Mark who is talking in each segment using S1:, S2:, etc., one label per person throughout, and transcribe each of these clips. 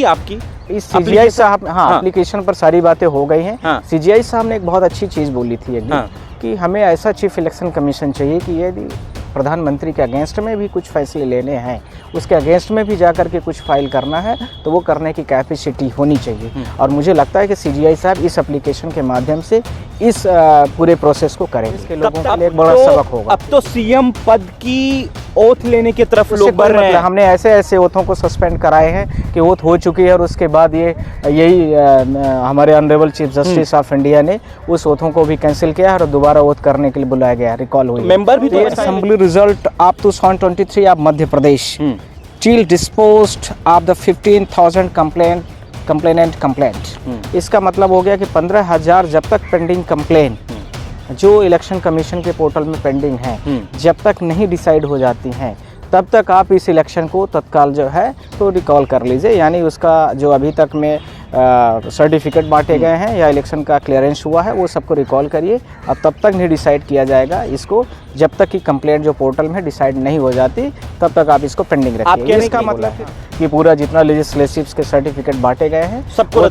S1: आपकी
S2: इस सीजीआई साहब, हाँ, एप्लीकेशन पर सारी बातें हो गई हैं। हाँ। सीजीआई साहब ने एक बहुत अच्छी चीज़ बोली थी एक दिन, कि हमें ऐसा चीफ इलेक्शन कमीशन चाहिए कि यदि प्रधानमंत्री के अगेंस्ट में भी कुछ फैसले लेने हैं, उसके अगेंस्ट में भी जाकर के कुछ फाइल करना है, तो वो करने की कैपेसिटी होनी चाहिए। और मुझे लगता है कि सीजीआई साहब इस एप्लीकेशन के माध्यम से इस पूरे प्रोसेस को करेंगे। इसके लोगों के लिए एक बड़ा सबक होगा।
S1: अब तो सीएम पद की ओथ लेने की तरफ लोग बढ़ रहे हैं।
S2: हमने ऐसे ऐसे ओथों को सस्पेंड कराए हैं कि ओथ हो चुकी है, और उसके बाद यही हमारे honourable chief justice of India ने उस ओथों को भी कैंसिल किया और दोबारा ओथ करने के लिए बुलाया गया, रिकॉल हुई।
S1: मेंबर भी
S2: असेंबली रिजल्ट अप टू 23 ऑफ Madhya Pradesh till disposed of the 15,000 complaint। इसका मतलब हो गया कि 15,000 जब तक पेंडिंग कंप्लेन जो इलेक्शन कमीशन के पोर्टल में पेंडिंग हैं, जब तक नहीं डिसाइड हो जाती हैं, तब तक आप इस इलेक्शन को तत्काल जो है तो रिकॉल कर लीजिए। यानी उसका जो अभी तक में सर्टिफिकेट बांटे गए हैं या इलेक्शन का क्लियरेंस हुआ है, वो सबको रिकॉल करिए। अब तब तक नहीं डिसाइड किया जाएगा इसको, जब तक कि कंप्लेंट जो पोर्टल में डिसाइड नहीं हो जाती, तब तक आप इसको पेंडिंग रखिए। इसका मतलब कि पूरा जितना लेजिस्लेटिव्स के सर्टिफिकेट बांटे गए हैं सबको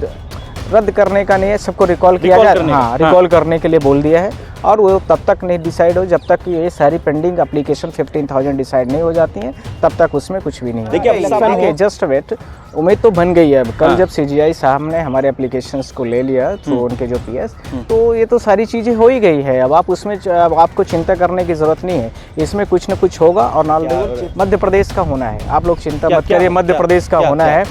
S2: रद्द करने का नहीं है, सबको रिकॉल किया जाए। हाँ, रिकॉल करने के लिए बोल दिया है। और वो तब तक नहीं डिसाइड हो जब तक कि ये सारी पेंडिंग एप्लीकेशन 15,000 डिसाइड नहीं हो जाती हैं, तब तक उसमें कुछ भी नहीं है। देखिए जस्ट वेट, उम्मीद तो बन गई है। कल जब सीजीआई साहब ने हमारे एप्लीकेशंस को ले लिया तो उनके जो पीएस, तो ये तो सारी चीज़ें हो ही गई है। अब आप उसमें आपको चिंता करने की ज़रूरत नहीं है, इसमें कुछ न कुछ होगा। और मध्य प्रदेश का होना है, आप लोग चिंता मत करिए, मध्य प्रदेश का होना है।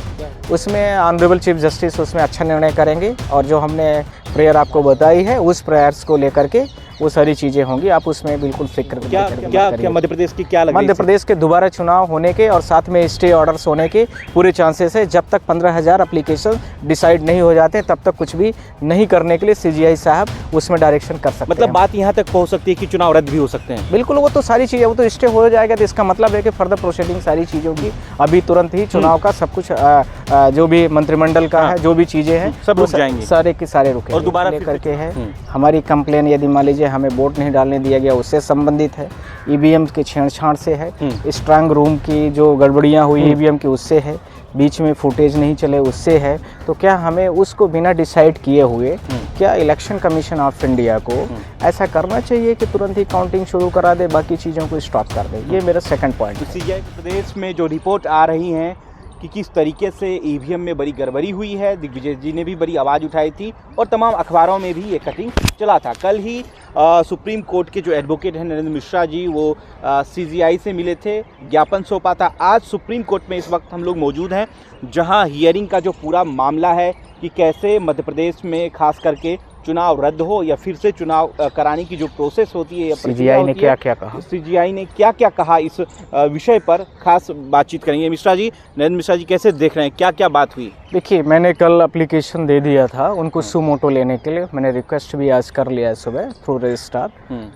S2: उसमें ऑनरेबल चीफ जस्टिस उसमें अच्छा निर्णय करेंगे, और जो हमने प्रेयर आपको बताई है उस प्रेयर्स को लेकर के वो सारी चीज़ें होंगी। आप उसमें बिल्कुल फिक्र
S1: क्या मध्य प्रदेश की क्या लग रही है?
S2: मध्य प्रदेश के दोबारा चुनाव होने के और साथ में स्टे ऑर्डर्स होने के पूरे चांसेस है। जब तक 15,000 एप्लीकेशन डिसाइड नहीं हो जाते, तब तक कुछ भी नहीं करने के लिए सीजीआई साहब उसमें डायरेक्शन कर सकते हैं।
S1: मतलब बात यहाँ तक पहुँच सकती है कि चुनाव रद्द भी हो सकते हैं?
S2: बिल्कुल, वो तो सारी चीज़ें, वो तो स्टे हो जाएगा। तो इसका मतलब है कि फर्दर प्रोसीडिंग सारी चीज़ों की अभी तुरंत ही चुनाव का सब कुछ जो भी मंत्रिमंडल का है, जो भी चीज़ें हैं,
S1: सब रुक जाएंगे,
S2: सारे के सारे रुके और दोबारा लेकर के है। हमारी कंप्लेन यदि मान लीजिए हमें वोट नहीं डालने दिया गया, उससे संबंधित है। ईवीएम के छेड़छाड़ से है, स्ट्रांग रूम की जो गड़बड़ियां हुई ईवीएम की उससे है, बीच में फुटेज नहीं चले उससे है। तो क्या हमें उसको बिना डिसाइड किए हुए क्या इलेक्शन कमीशन ऑफ इंडिया को ऐसा करना चाहिए कि तुरंत ही काउंटिंग शुरू करा दे, बाकी चीज़ों को स्टॉप कर दे? ये मेरा सेकंड पॉइंट है।
S1: सीजीआई प्रदेश में जो रिपोर्ट आ रही हैं कि किस तरीके से ईवीएम में बड़ी गड़बड़ी हुई है, दिग्विजय जी ने भी बड़ी आवाज़ उठाई थी और तमाम अखबारों में भी ये कटिंग चला था। कल ही सुप्रीम कोर्ट के जो एडवोकेट हैं नरेंद्र मिश्रा जी, वो सीजीआई से मिले थे, ज्ञापन सौंपा था। आज सुप्रीम कोर्ट में इस वक्त हम लोग मौजूद हैं, जहां हियरिंग का जो पूरा मामला है कि कैसे मध्य प्रदेश में खास करके चुनाव रद्द हो या फिर से चुनाव कराने की जो प्रोसेस होती है,
S2: सीजीआई ने क्या क्या कहा,
S1: सीजीआई ने क्या क्या कहा, इस विषय पर खास बातचीत करेंगे। मिश्रा जी, नरेंद्र मिश्रा जी, कैसे देख रहे हैं, क्या क्या बात हुई?
S2: देखिए, मैंने कल एप्लीकेशन दे दिया था उनको सुमोटो लेने के लिए। मैंने रिक्वेस्ट भी आज कर लिया है सुबह थ्रू रजिस्ट्रार।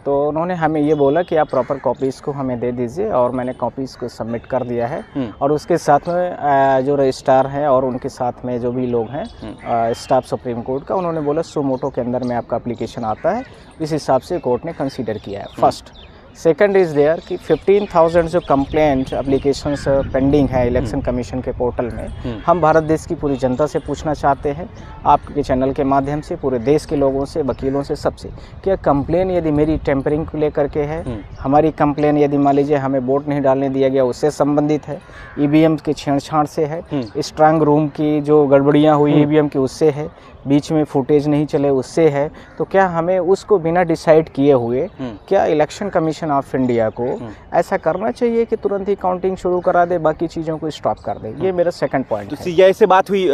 S2: तो उन्होंने हमें ये बोला कि आप प्रॉपर कॉपीज़ को हमें दे दीजिए, और मैंने कॉपीज़ को सबमिट कर दिया है। और उसके साथ में जो रजिस्ट्रार हैं और उनके साथ में जो भी लोग हैं स्टाफ सुप्रीम कोर्ट का, उन्होंने बोला सुमोटो के अंदर में आपका एप्लीकेशन आता है, इस हिसाब से कोर्ट ने कंसीडर किया है। फर्स्ट। सेकंड इज़ देयर कि 15,000 जो कंप्लेंट एप्लीकेशंस पेंडिंग है इलेक्शन कमीशन के पोर्टल में, हम भारत देश की पूरी जनता से पूछना चाहते हैं, आपके चैनल के माध्यम से, पूरे देश के लोगों से, वकीलों से, सबसे, क्या कंप्लेन यदि मेरी टेम्परिंग को लेकर के है, हमारी कंप्लेन यदि मान लीजिए हमें वोट नहीं डालने दिया गया उससे संबंधित है, ईवीएम के छेड़छाड़ से है, स्ट्रांग रूम की जो गड़बड़ियाँ हुई ईवीएम की उससे है, बीच में फुटेज नहीं चले उससे है, तो क्या हमें उसको बिना डिसाइड किए हुए क्या इलेक्शन कमीशन ऑफ इंडिया को ऐसा करना चाहिए कि तुरंत ही काउंटिंग शुरू करा दे, बाकी चीज़ों को स्टॉप कर दे? ये मेरा सेकंड पॉइंट है।
S1: तो सीजीआई से बात हुई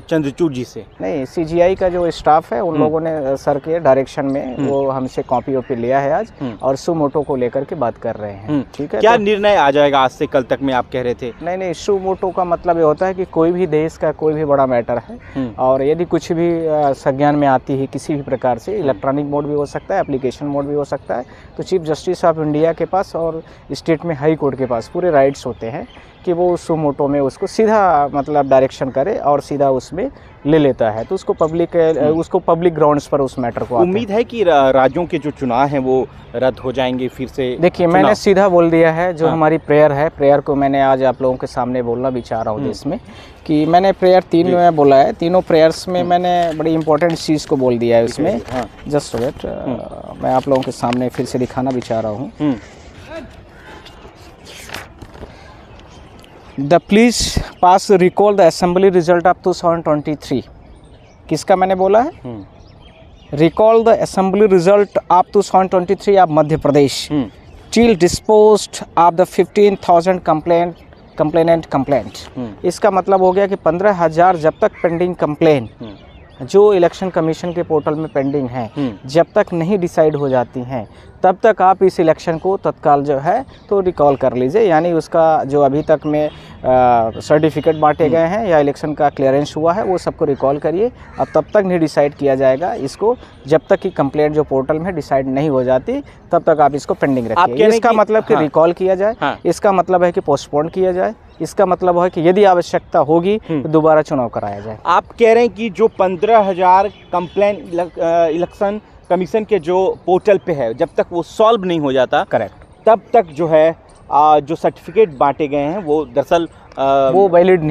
S1: चंद्रचूड़ जी से?
S2: नहीं, सीजीआई का जो स्टाफ है उन लोगों ने सर के डायरेक्शन में वो हमसे कॉपी वॉपी लिया है आज, और सुमोटो को लेकर के बात कर रहे हैं। ठीक है,
S1: क्या निर्णय आ जाएगा आज से कल तक में, आप कह रहे थे?
S2: नहीं, सुमोटो का मतलब ये होता है कि कोई भी देश का कोई भी बड़ा मैटर है और यदि कुछ भी संज्ञान में आती है किसी भी प्रकार से, इलेक्ट्रॉनिक मोड भी हो सकता है, एप्लीकेशन मोड भी हो सकता है, तो चीफ जस्टिस ऑफ इंडिया के पास और स्टेट में हाई कोर्ट के पास पूरे राइट्स होते हैं कि वो सुमोटो में उसको सीधा मतलब डायरेक्शन करे और सीधा उसमें ले लेता है। तो उसको पब्लिक ग्राउंड्स पर उस मैटर को
S1: उम्मीद है कि राज्यों के जो चुनाव हैं वो रद्द हो जाएंगे फिर से?
S2: देखिए, मैंने सीधा बोल दिया है, जो हमारी प्रेयर है, प्रेयर को मैंने आज आप लोगों के सामने बोलना भी चाह रहा हूँ देश में, कि मैंने प्रेयर 3 में बोला है, तीनों प्रेयर्स में मैंने बड़ी इंपॉर्टेंट चीज़ को बोल दिया है उसमें। जस्ट वेट, मैं आप लोगों के सामने फिर से दिखाना भी चाह रहा हूँ। The please pass recall the assembly result of 2023। किसका मैंने बोला है? Recall the assembly result of 2023 of Madhya Pradesh till disposed of the 15,000 complaint. इसका मतलब हो गया कि 15,000 जब तक पेंडिंग कंप्लेन जो इलेक्शन कमीशन के पोर्टल में पेंडिंग हैं जब तक नहीं डिसाइड हो जाती हैं तब तक आप इस इलेक्शन को तत्काल जो है तो रिकॉल कर लीजिए। यानी उसका जो अभी तक में सर्टिफिकेट बांटे गए हैं या इलेक्शन का क्लियरेंस हुआ है वो सबको रिकॉल करिए। अब तब तक नहीं डिसाइड किया जाएगा इसको जब तक कि कंप्लेंट जो पोर्टल में डिसाइड नहीं हो जाती तब तक आप इसको पेंडिंग रखिए। इसका मतलब कि रिकॉल किया जाए, इसका मतलब है कि पोस्टपोन किया जाए, इसका मतलब है कि यदि आवश्यकता होगी तो दोबारा चुनाव कराया जाए।
S1: आप कह रहे हैं कि जो 15,000 कंप्लेन इलेक्शन कमीशन के जो पोर्टल पे है जब तक वो सॉल्व नहीं हो जाता,
S2: करेक्ट,
S1: तब तक जो है जो सर्टिफिकेट बांटे गए हैं वो दरअसल
S2: वो वैलिड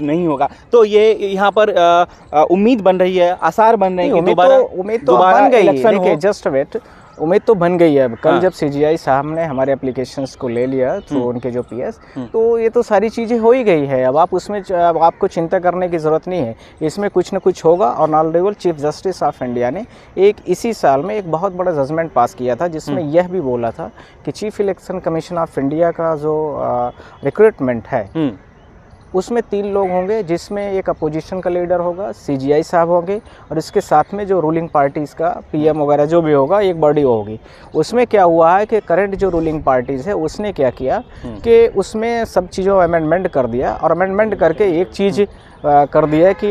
S1: नहीं होगा। तो ये यहाँ पर उम्मीद बन रही है, आसार बन रहे हैं कि
S2: उम्मीद तो बन गई है। देखिए जस्ट वेट, उम्मीद तो बन गई है। अब कल जब सीजीआई साहब ने हमारे एप्लीकेशंस को ले लिया थ्रू उनके जो पीएस, तो ये तो सारी चीज़ें हो ही गई है। अब आप उसमें अब आपको चिंता करने की ज़रूरत नहीं है, इसमें कुछ न कुछ होगा। और honourable chief justice of India ने इसी साल में एक बहुत बड़ा जजमेंट पास किया था जिसमें यह भी बोला था कि chief election commission of India का जो रिक्रूटमेंट है उसमें 3 लोग होंगे, जिसमें एक अपोजिशन का लीडर होगा, सीजीआई साहब होंगे और इसके साथ में जो रूलिंग पार्टीज़ का पीएम वगैरह जो भी होगा एक बॉडी होगी। उसमें क्या हुआ है कि करंट जो रूलिंग पार्टीज़ है उसने क्या किया कि उसमें सब चीज़ों अमेंडमेंट कर दिया और अमेंडमेंट करके एक चीज़ कर दिया कि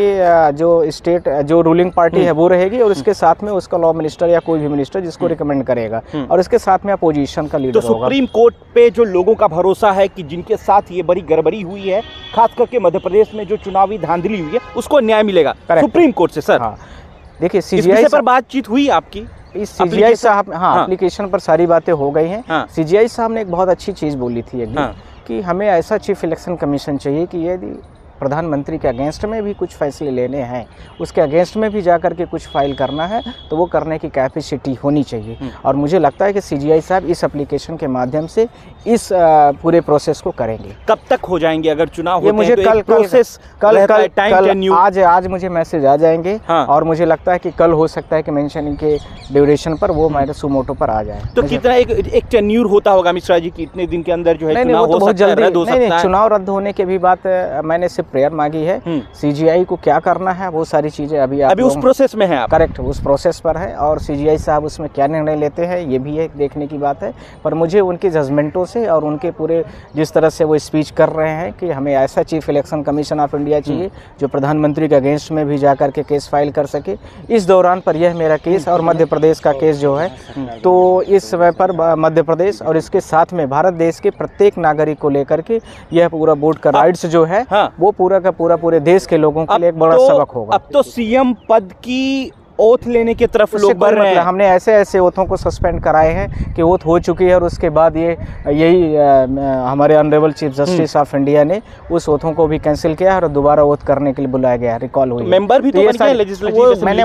S2: जो स्टेट जो रूलिंग पार्टी है वो रहेगी और इसके साथ में उसका लॉ मिनिस्टर या कोई भी मिनिस्टर जिसको रिकमेंड करेगा और इसके साथ में अपोजिशन का लीडर होगा।
S1: तो सुप्रीम कोर्ट पे जो लोगों का भरोसा है कि जिनके साथ ये बड़ी गड़बड़ी हुई है, खास करके मध्य प्रदेश में जो चुनावी धांधली हुई है, उसको न्याय मिलेगा सुप्रीम कोर्ट से। सर
S2: देखिए सीजीआई
S1: पर बातचीत हुई आपकी?
S2: इस सीजीआई साहब एप्लीकेशन पर सारी बातें हो गई हैं। सीजीआई साहब ने एक बहुत अच्छी चीज़ बोली थी कि हमें ऐसा चीफ इलेक्शन कमीशन चाहिए कि यदि प्रधानमंत्री के अगेंस्ट में भी कुछ फैसले लेने हैं, उसके अगेंस्ट में भी जाकर के कुछ फाइल करना है तो वो करने की कैपेसिटी होनी चाहिए। और मुझे लगता है कि सीजीआई साहब इस एप्लीकेशन के माध्यम से इस पूरे प्रोसेस को करेंगे।
S1: कब तक हो जाएंगे अगर चुनाव
S2: ये मुझे आज मुझे मैसेज आ जाएंगे और मुझे लगता है कि कल हो सकता है कि मेंशन के ड्यूरेशन पर वो मेरे सुमोटो पर आ जाए।
S1: तो कितना एक टेन्यूर होता होगा मिश्रा जी की इतने दिन के अंदर जो है चुनाव हो सकता है, रद्द हो सकता है?
S2: चुनाव रद्द होने की भी बात मैंने सिर्फ प्रेयर मांगी है। सीजीआई को क्या करना है वो सारी चीजें अभी
S1: उस प्रोसेस में है।
S2: करेक्ट, उस प्रोसेस पर है और सीजीआई साहब उसमें क्या निर्णय लेते हैं ये भी एक देखने की बात है। पर मुझे उनके जजमेंटों से और उनके पूरे जिस तरह से वो स्पीच कर रहे हैं कि हमें ऐसा chief election commission of India चाहिए जो प्रधानमंत्री के अगेंस्ट में भी जाकर के केस फाइल कर सके। इस दौरान पर यह मेरा केस और मध्य प्रदेश का केस जो है तो इस समय पर मध्य प्रदेश और इसके साथ में भारत देश के प्रत्येक नागरिक को लेकर के यह पूरा वोट का राइट्स जो है वो पूरा का पूरा पूरे देश के लोगों के लिए एक बड़ा सबक होगा।
S1: अब तो सीएम पद की ओथ लेने की तरफ लोग बढ़ रहे हैं।
S2: हमने ऐसे ओथों को सस्पेंड कराए हैं कि ओथ हो चुकी है और उसके बाद यही हमारे honourable chief justice of India ने उस ओथों को भी कैंसिल किया और दोबारा ओथ करने के लिए बुलाया गया, रिकॉल हुई।
S1: मेंबर भी तो बन गए लेजिस्लेटिव।
S2: मैंने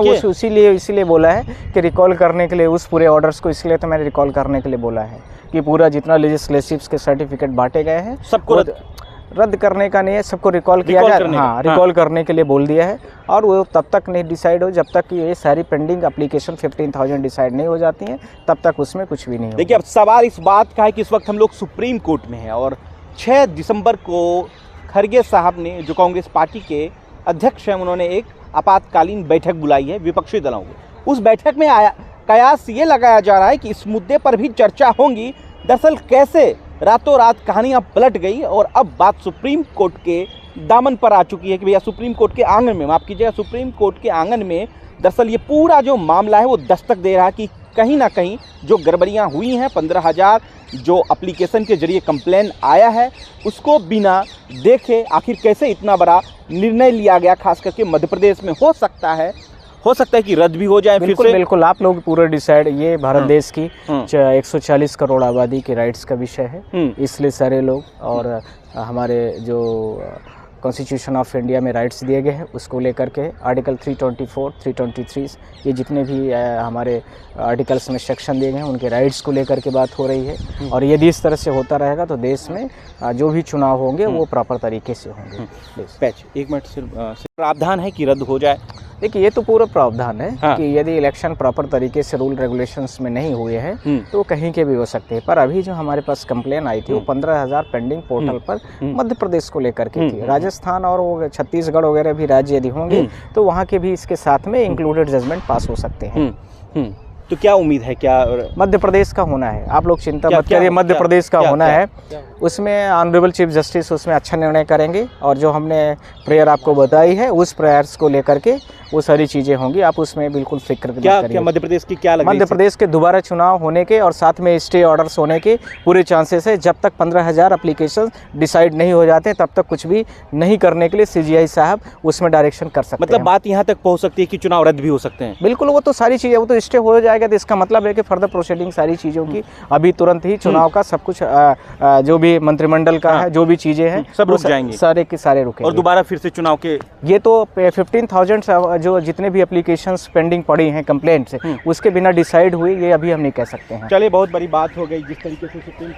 S2: इसीलिए बोला है कि रिकॉल करने के लिए उस पूरे ऑर्डर्स को, इसलिए तो मैंने रिकॉल करने के लिए बोला है कि पूरा जितना लेजिस्लेटिव के सर्टिफिकेट बांटे गए हैं सबको रद्द करने का नहीं है, सबको रिकॉल किया जाए। रिकॉल करने के लिए बोल दिया है और वो तब तक नहीं डिसाइड हो जब तक कि ये सारी पेंडिंग एप्लीकेशन 15,000 डिसाइड नहीं हो जाती हैं, तब तक उसमें कुछ भी नहीं होगा।
S1: देखिए अब सवाल इस बात का है कि इस वक्त हम लोग सुप्रीम कोर्ट में हैं और 6 दिसंबर को खरगे साहब ने, जो कांग्रेस पार्टी के अध्यक्ष हैं, उन्होंने एक आपातकालीन बैठक बुलाई है विपक्षी दलों को। उस बैठक में कयास ये लगाया जा रहा है कि इस मुद्दे पर भी चर्चा होंगी। दरअसल कैसे रातों रात कहानियां पलट गई और अब बात सुप्रीम कोर्ट के दामन पर आ चुकी है कि भैया सुप्रीम कोर्ट के आंगन में, माफ कीजिएगा, सुप्रीम कोर्ट के आंगन में दरअसल ये पूरा जो मामला है वो दस्तक दे रहा है कि कहीं ना कहीं जो गड़बड़ियां हुई हैं, 15,000 जो एप्लीकेशन के जरिए कंप्लेन आया है उसको बिना देखे आखिर कैसे इतना बड़ा निर्णय लिया गया, खास करके मध्य प्रदेश में। हो सकता है कि रद्द भी हो जाए।
S2: बिल्कुल आप लोग पूरे डिसाइड, ये भारत देश की 140 करोड़ आबादी के राइट्स का विषय है, इसलिए सारे लोग और हमारे जो कॉन्स्टिट्यूशन ऑफ इंडिया में राइट्स दिए गए हैं, उसको लेकर के आर्टिकल 324, 323 ये जितने भी हमारे आर्टिकल्स में सेक्शन दिए गए हैं उनके राइट्स को लेकर के बात हो रही है। और यदि इस तरह से होता रहेगा तो देश में जो भी चुनाव होंगे वो प्रॉपर तरीके से होंगे।
S1: पैच एक मिनट सिर्फ प्रावधान है कि रद्द हो जाए?
S2: देखिए ये तो पूरा प्रावधान है
S1: हाँ।
S2: कि यदि इलेक्शन प्रॉपर तरीके से रूल रेगुलेशंस में नहीं हुए हैं तो कहीं के भी हो सकते हैं। पर अभी जो हमारे पास कंप्लेन आई थी वो 15,000 पेंडिंग पोर्टल पर मध्य प्रदेश को लेकर के थी। राजस्थान और वो छत्तीसगढ़ वगैरह भी राज्य यदि होंगे तो वहाँ के भी इसके साथ में इंक्लूडेड जजमेंट पास हो सकते हैं।
S1: तो क्या उम्मीद है, क्या
S2: मध्य प्रदेश का होना है? आप लोग चिंता मत करिए, मध्य प्रदेश का होना है। उसमें ऑनरेबल चीफ जस्टिस उसमें अच्छा निर्णय करेंगे और जो हमने प्रेयर आपको बताई है उस प्रेयर्स को लेकर के वो सारी चीज़ें होंगी। आप उसमें बिल्कुल फिक्र मत करिए।
S1: क्या मध्य प्रदेश की क्या लग रही है?
S2: मध्य प्रदेश के दोबारा चुनाव होने के और साथ में स्टे ऑर्डर्स होने के पूरे चांसेस है। जब तक 15,000 एप्लीकेशन डिसाइड नहीं हो जाते तब तक कुछ भी नहीं करने के लिए CGI साहब उसमें डायरेक्शन कर सकते हैं।
S1: मतलब बात यहाँ तक पहुँच सकती है कि चुनाव रद्द भी हो सकते हैं?
S2: बिल्कुल, वो तो सारी चीज़ें, वो तो स्टे हो जाएगा तो इसका मतलब है कि फर्दर प्रोसीडिंग सारी चीज़ों की अभी तुरंत ही चुनाव का सब कुछ जो भी मंत्रिमंडल का है, जो भी चीज़ें हैं
S1: सब रुक जाएंगे,
S2: सारे के सारे रुकेंगे।
S1: और दोबारा फिर से चुनाव के
S2: ये तो 15,000 जो जितने भी एप्लीकेशंस पेंडिंग पड़ी हैं कंप्लेंट से उसके बिना डिसाइड हुई, ये अभी हम नहीं कह सकते हैं।
S1: चलिए, बहुत बड़ी बात हो गई जिस तरीके से सुप्रीम